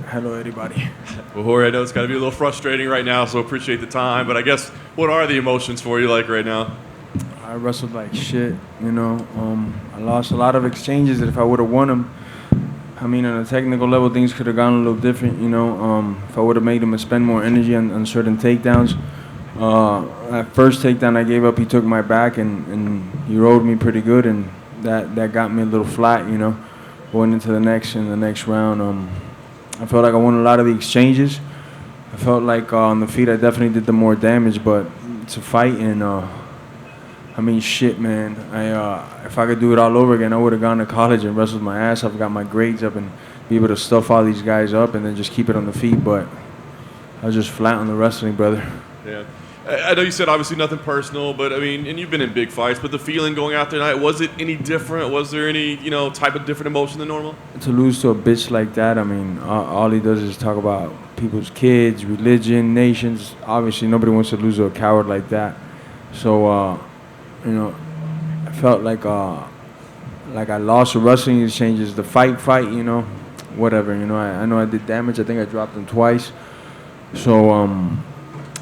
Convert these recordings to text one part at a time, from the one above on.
Hello, everybody. Well, Jorge, I know it's got to be a little frustrating right now, so appreciate the time. But I guess, what are the emotions for you like right now? I wrestled like shit, you know. I lost a lot of exchanges that if I would have won them, I mean, on a technical level, things could have gone a little different, you know. If I would have made him spend more energy on certain takedowns. That first takedown I gave up, he took my back and he rode me pretty good, and that got me a little flat, you know. Going into the next round, I felt like I won a lot of the exchanges. I felt like on the feet I definitely did the more damage, but it's a fight, and I mean, shit, man. If I could do it all over again, I would have gone to college and wrestled my ass off, got my grades up, and be able to stuff all these guys up and then just keep it on the feet. But I was just flat on the wrestling, brother. Yeah. I know you said obviously nothing personal, but I mean, and you've been in big fights, but the feeling going out there tonight, was it any different? Was there any, type of different emotion than normal? To lose to a bitch like that, I mean, all he does is talk about people's kids, religion, nations. Obviously, nobody wants to lose to a coward like that. So, I felt like I lost the wrestling exchanges, the fight, whatever. I know I did damage. I think I dropped him twice. So,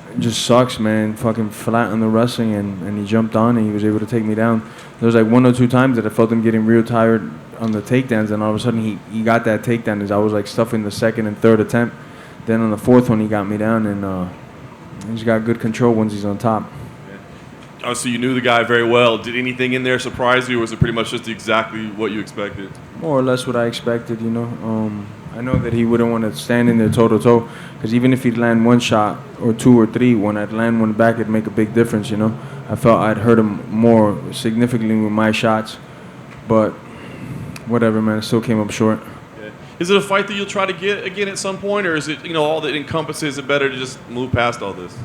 it just sucks, man. Fucking flat on the wrestling, and he jumped on and he was able to take me down. There was like one or two times that I felt him getting real tired on the takedowns, and all of a sudden he got that takedown as I was like stuffing the second and third attempt. Then on the fourth one he got me down, and he's got good control once he's on top. Obviously, you knew the guy very well. Did anything in there surprise you, or was it pretty much just exactly what you expected? More or less what I expected, I know that he wouldn't want to stand in there toe-to-toe, because even if he'd land one shot or two or three, when I'd land one back, it'd make a big difference, I felt I'd hurt him more significantly with my shots, but whatever, man, it still came up short. Yeah. Is it a fight that you'll try to get again at some point, or is it, all that encompasses it better to just move past all this?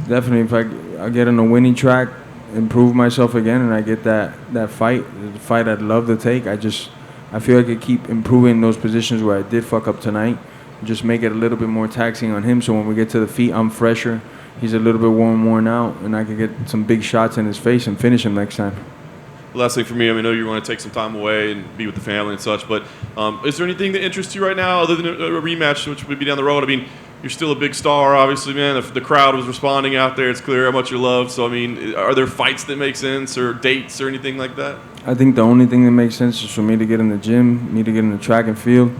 Definitely, if I get on a winning track, improve myself again, and I get that fight, the fight I'd love to take, I feel like I keep improving those positions where I did fuck up tonight. Just make it a little bit more taxing on him, so when we get to the feet, I'm fresher. He's a little bit worn out, and I can get some big shots in his face and finish him next time. Last thing for me, I know you want to take some time away and be with the family and such, but is there anything that interests you right now other than a rematch, which would be down the road? I mean, you're still a big star, obviously, man. The crowd was responding out there. It's clear how much you're loved. So, I mean, are there fights that make sense or dates or anything like that? I think the only thing that makes sense is for me to get in the gym, me to get in the track and field,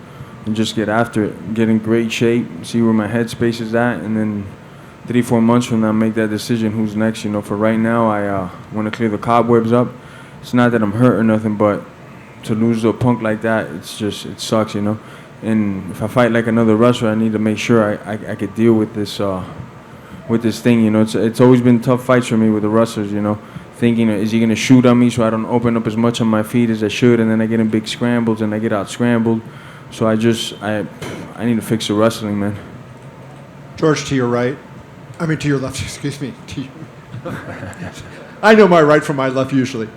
and just get after it, get in great shape, see where my headspace is at, and then 3-4 months from now make that decision who's next. For right now, I want to clear the cobwebs up. It's not that I'm hurt or nothing, but to lose to a punk like that, it sucks, And if I fight like another wrestler, I need to make sure I could deal with this thing. It's always been tough fights for me with the wrestlers. Thinking, is he gonna shoot on me so I don't open up as much on my feet as I should, and then I get in big scrambles and I get out scrambled. So I need to fix the wrestling, man. George, to your right. I mean, to your left. Excuse me. I know my right from my left usually.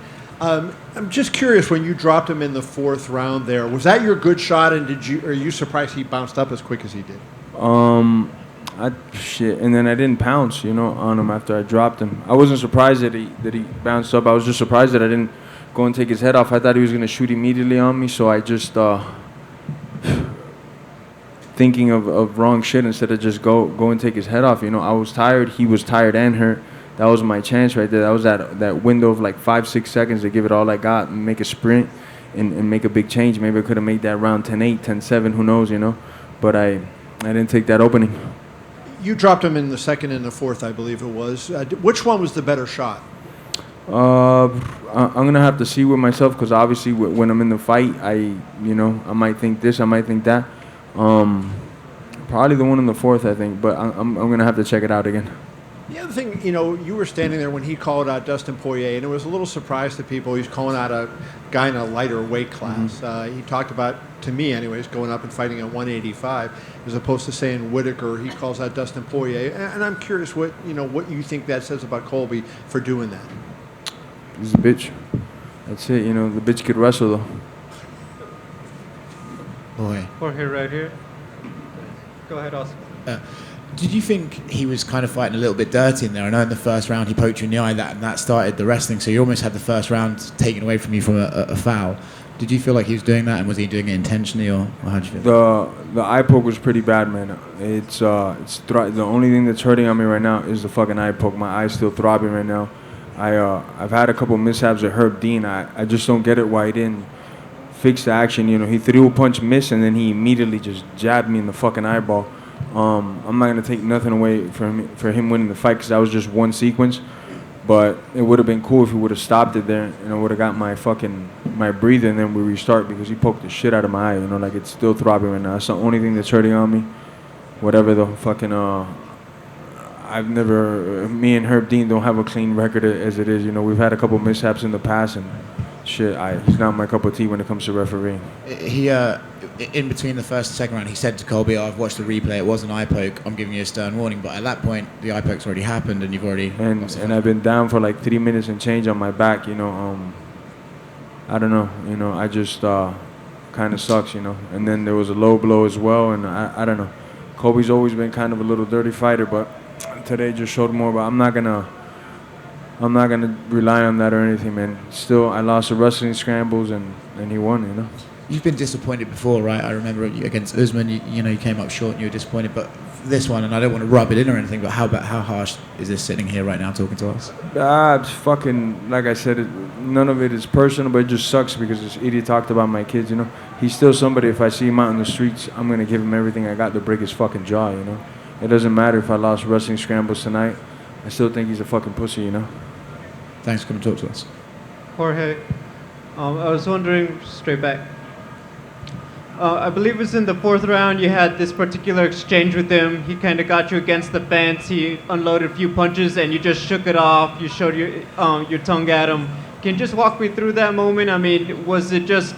I'm just curious, when you dropped him in the fourth round there, was that your good shot, and are you surprised he bounced up as quick as he did? And then I didn't pounce, on him after I dropped him. I wasn't surprised that he bounced up. I was just surprised that I didn't go and take his head off. I thought he was going to shoot immediately on me, so I just thinking of wrong shit instead of just go and take his head off. I was tired. He was tired and hurt. That was my chance right there. That was that window of like 5-6 seconds to give it all I got and make a sprint and make a big change. Maybe I could have made that round 10-8, 10-7, who knows, But I didn't take that opening. You dropped him in the second and the fourth, I believe it was. Which one was the better shot? I'm gonna have to see with myself, because obviously when I'm in the fight, I might think this, I might think that. Probably the one in the fourth, I think, but I'm gonna have to check it out again. The other thing, you were standing there when he called out Dustin Poirier, and it was a little surprise to people. He's calling out a guy in a lighter weight class. He talked about, to me anyways, going up and fighting at 185, as opposed to saying Whitaker. He calls out Dustin Poirier, and I'm curious what you think that says about Colby for doing that. He's a bitch. That's it. The bitch could wrestle though. Jorge right here. Go ahead, Austin. Did you think he was kind of fighting a little bit dirty in there? I know in the first round he poked you in the eye, and that started the wrestling, so you almost had the first round taken away from you from a foul. Did you feel like he was doing that, and was he doing it intentionally, or how did you feel? The eye poke was pretty bad, man. The only thing that's hurting on me right now is the fucking eye poke. My eye's still throbbing right now. I've had a couple mishaps with Herb Dean. I just don't get it why he didn't fix the action. You know, he threw a punch, miss, and then he immediately just jabbed me in the fucking eyeball. I'm not gonna take nothing away for him winning the fight, because that was just one sequence. But it would have been cool if he would have stopped it there, and I would have got my breather, and then we restart, because he poked the shit out of my eye. You know, like, it's still throbbing right now. That's the only thing that's hurting on me. Whatever the fucking me and Herb Dean don't have a clean record as it is. You know, we've had a couple mishaps in the past, and shit, he's not my cup of tea when it comes to refereeing. He, in between the first and second round, he said to Colby, I've watched the replay, it was an eye poke, I'm giving you a stern warning. But at that point, the eye poke's already happened, and you've already... And I've been down for like 3 minutes and change on my back, you know. I don't know, you know, I just kind of sucks, you know. And then there was a low blow as well, and I don't know. Colby's always been kind of a little dirty fighter, but today just showed more. But I'm not gonna rely on that or anything, man. Still, I lost the wrestling scrambles, and he won, you know. You've been disappointed before, right? I remember against Usman, you know, you came up short and you were disappointed. But this one, and I don't want to rub it in or anything, but how harsh is this sitting here right now talking to us? It's fucking, like I said, none of it is personal, but it just sucks because this idiot talked about my kids, you know. He's still somebody, if I see him out in the streets, I'm going to give him everything I got to break his fucking jaw, you know. It doesn't matter if I lost wrestling scrambles tonight. I still think he's a fucking pussy, you know. Thanks for coming to talk to us. Jorge, I was wondering, straight back, I believe it was in the fourth round you had this particular exchange with him. He kind of got you against the fence. He unloaded a few punches and you just shook it off. You showed your tongue at him. Can you just walk me through that moment? I mean, was it just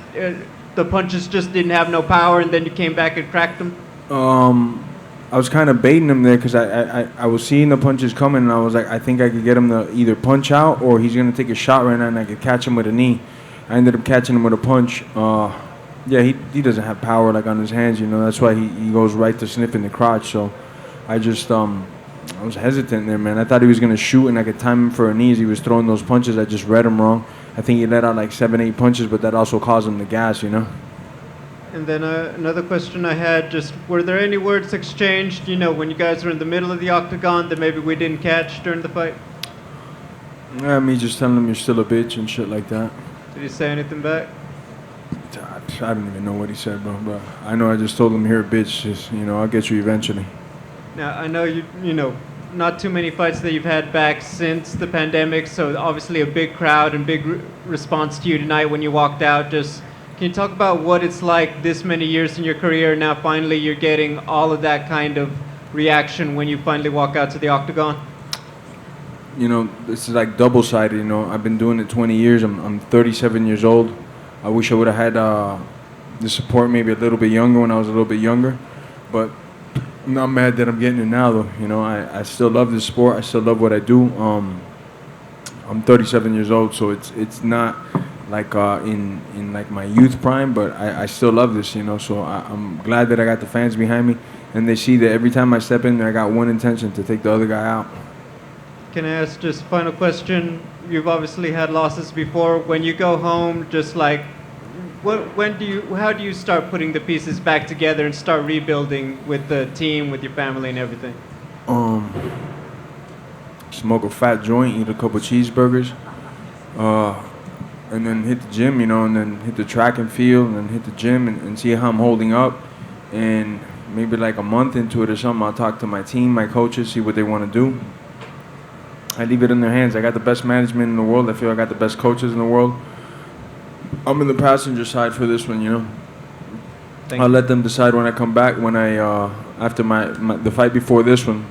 the punches just didn't have no power and then you came back and cracked them? I was kind of baiting him there because I was seeing the punches coming, and I was like, I think I could get him to either punch out or he's going to take a shot right now and I could catch him with a knee. I ended up catching him with a punch. Yeah, he doesn't have power like on his hands, you know. That's why he goes right to sniffing the crotch. So I just I was hesitant there, man. I thought he was going to shoot and I could time him for a knee as he was throwing those punches. I just read him wrong. I think he let out like 7-8 punches, but that also caused him to gas, you know. And then another question I had, just were there any words exchanged, you know, when you guys were in the middle of the octagon that maybe we didn't catch during the fight? Yeah, me just telling him you're still a bitch and shit like that. Did he say anything back? I don't even know what he said, bro. But I know I just told him, "Here, bitch. Just, you know, I'll get you eventually." Now I know you know, not too many fights that you've had back since the pandemic, so obviously a big crowd and big response to you tonight when you walked out. Just can you talk about what it's like this many years in your career? Now finally you're getting all of that kind of reaction when you finally walk out to the octagon. You know, this is like double-sided. You know, I've been doing it 20 years. I'm 37 years old. I wish I would have had the support maybe a little bit younger when I was a little bit younger. But I'm not mad that I'm getting it now, though. You know, I still love this sport. I still love what I do. I'm 37 years old, so it's not like in like my youth prime, but I still love this, you know. So I'm glad that I got the fans behind me, and they see that every time I step in there, I got one intention: to take the other guy out. Can I ask just final question? You've obviously had losses before. When you go home, just like, how do you start putting the pieces back together and start rebuilding with the team, with your family and everything? Smoke a fat joint, eat a couple cheeseburgers, and then hit the gym, you know, and then hit the track and field, and then hit the gym and see how I'm holding up. And maybe like a month into it or something, I'll talk to my team, my coaches, see what they want to do. I leave it in their hands. I got the best management in the world. I feel I got the best coaches in the world. I'm in the passenger side for this one, you know. I'll let them decide when I come back. When I after the fight before this one.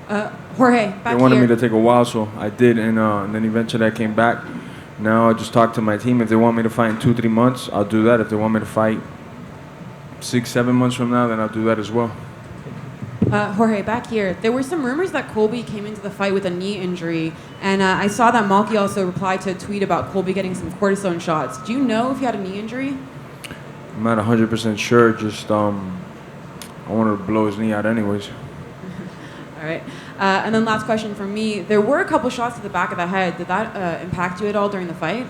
Jorge, back they wanted here. me to take a while, so I did, and then eventually I came back. Now I just talk to my team. If they want me to fight in 2-3 months, I'll do that. If they want me to fight 6-7 months from now, then I'll do that as well. Jorge, back here. There were some rumors that Colby came into the fight with a knee injury, and I saw that Malky also replied to a tweet about Colby getting some cortisone shots. Do you know if he had a knee injury? I'm not 100% sure. Just I wanted to blow his knee out anyways. All right. And then last question from me. There were a couple shots to the back of the head. Did that impact you at all during the fight?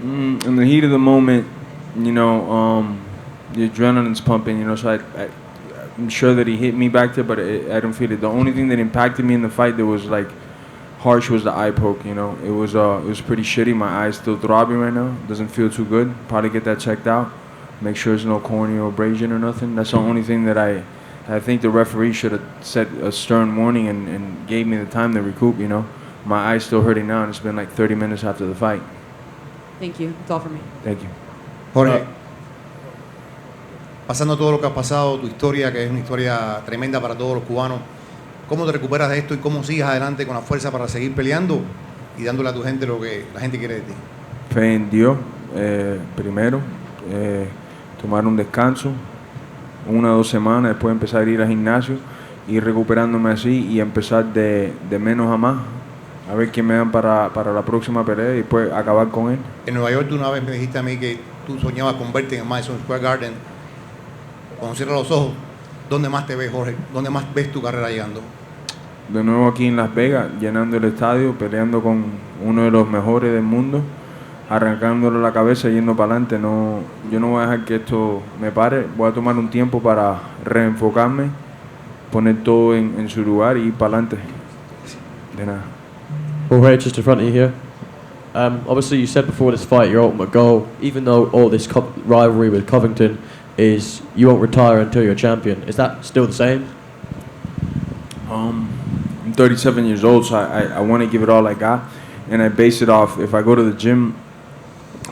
In the heat of the moment, the adrenaline's pumping, so I'm sure that he hit me back there, but I don't feel it. The only thing that impacted me in the fight that was like harsh was the eye poke, It was pretty shitty. My eye's still throbbing right now. Doesn't feel too good. Probably get that checked out. Make sure there's no corneal abrasion or nothing. That's the only thing that I think the referee should have set a stern warning and gave me the time to recoup, My eye's still hurting now, and it's been like 30 minutes after the fight. Thank you. That's all for me. Thank you. Jorge, pasando todo lo que has pasado, tu historia, que es una historia tremenda para todos los cubanos, ¿cómo te recuperas de esto y cómo sigues adelante con la fuerza para seguir peleando y dándole a tu gente lo que la gente quiere de ti? Fe en Dios, primero, tomar un descanso, 1 o 2 semanas, después empezar a ir al gimnasio, ir recuperándome así y empezar de menos a más, a ver quién me dan para la próxima pelea y después acabar con él. En Nueva York tú una vez me dijiste a mí que tú soñabas con verte en el Madison Square Garden. Cuando cierras los ojos, ¿dónde más te ves, Jorge? ¿Dónde más ves tu carrera llegando? De nuevo aquí en Las Vegas, llenando el estadio, peleando con uno de los mejores del mundo, arrancándole la cabeza, yendo para adelante. No, yo no voy a dejar que esto me pare. Voy a tomar un tiempo para reenfocarme, poner todo en su lugar y ir para adelante. De nada. Jorge, just in front of you here. Obviously, you said before this fight, your ultimate goal, even though all this rivalry with Covington, is you won't retire until you're a champion. Is that still the same? I'm 37 years old, so I want to give it all I got, and I base it off if I go to the gym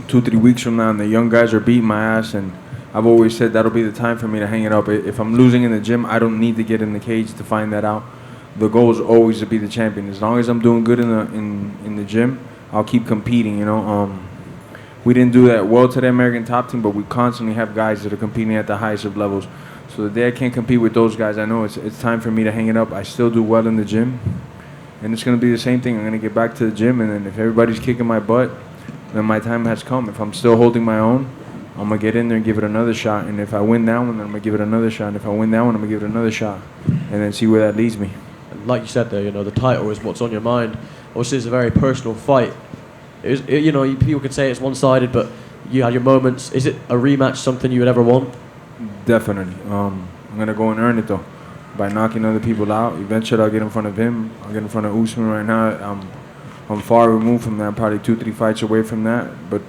2-3 weeks from now and the young guys are beating my ass, and I've always said that'll be the time for me to hang it up. If I'm losing in the gym, I don't need to get in the cage to find that out. The goal is always to be the champion. As long as I'm doing good in the gym, I'll keep competing. We didn't do that well to the American top team, but we constantly have guys that are competing at the highest of levels. So the day I can't compete with those guys, I know it's time for me to hang it up. I still do well in the gym, and it's going to be the same thing. I'm going to get back to the gym, and then if everybody's kicking my butt, then my time has come. If I'm still holding my own, I'm going to get in there and give it another shot. And if I win that one, then I'm going to give it another shot. And if I win that one, I'm going to give it another shot, and then see where that leads me. And like you said there, the title is what's on your mind. Obviously, it's a very personal fight. People can say it's one-sided, but you had your moments. Is it a rematch something you would ever want? Definitely. I'm going to go and earn it, though, by knocking other people out. Eventually, I'll get in front of him. I'll get in front of Usman right now. I'm far removed from that. I'm probably 2-3 fights away from that. But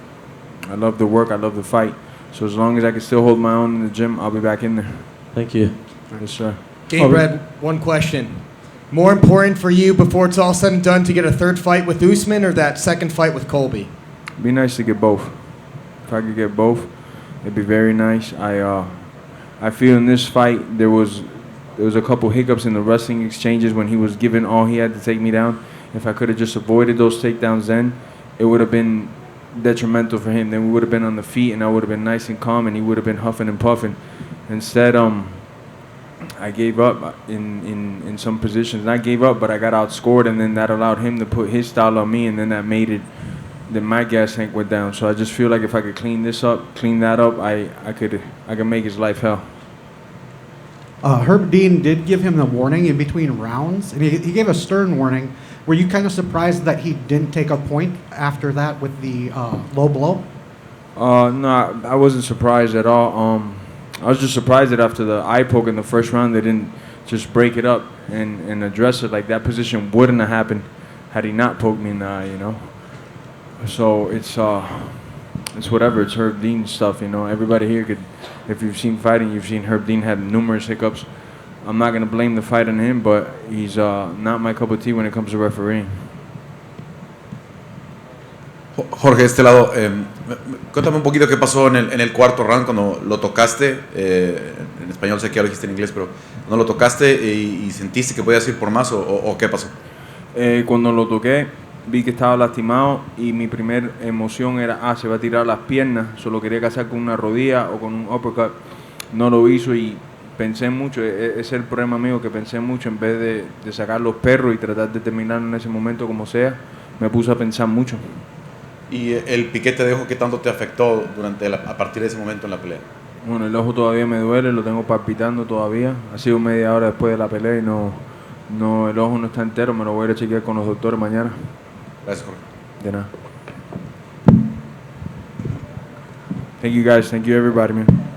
I love the work. I love the fight. So as long as I can still hold my own in the gym, I'll be back in there. Thank you. Yes, sir. Gabe Red, one question. More important for you before it's all said and done to get a third fight with Usman or that second fight with Colby? It'd be nice to get both. If I could get both, it'd be very nice. I feel in this fight there was a couple hiccups in the wrestling exchanges when he was giving all he had to take me down. If I could have just avoided those takedowns then, it would have been detrimental for him. Then we would have been on the feet and I would have been nice and calm and he would have been huffing and puffing. Instead, I gave up in some positions. Not gave up, but I got outscored, and then that allowed him to put his style on me, and then that made it. Then my gas tank went down. So I just feel like if I could clean that up, I could make his life hell. Herb Dean did give him the warning in between rounds, and he gave a stern warning. Were you kind of surprised that he didn't take a point after that with the low blow? No, I wasn't surprised at all. I was just surprised that after the eye poke in the first round, they didn't just break it up and address it. Like that position wouldn't have happened had he not poked me in the eye, So it's whatever. It's Herb Dean stuff, Everybody here could, if you've seen fighting, you've seen Herb Dean have numerous hiccups. I'm not gonna blame the fight on him, but he's not my cup of tea when it comes to refereeing. Jorge, de este lado, cuéntame un poquito qué pasó en el cuarto round cuando lo tocaste. En español sé que ya lo dijiste en inglés, pero cuando lo tocaste y sentiste que podías ir por más o qué pasó. Cuando lo toqué, vi que estaba lastimado y mi primera emoción era, se va a tirar las piernas, solo quería casar con una rodilla o con un uppercut. No lo hizo y pensé mucho, ese es el problema mío, que pensé mucho en vez de sacar los perros y tratar de terminar en ese momento como sea, me puse a pensar mucho. ¿Y el piquete de ojo qué tanto te afectó a partir de ese momento en la pelea? Bueno, el ojo todavía me duele, lo tengo palpitando todavía. Ha sido media hora después de la pelea y el ojo no está entero, me lo voy a ir a chequear con los doctores mañana. Gracias, Jorge. De nada. Thank you guys. Thank you everybody, man.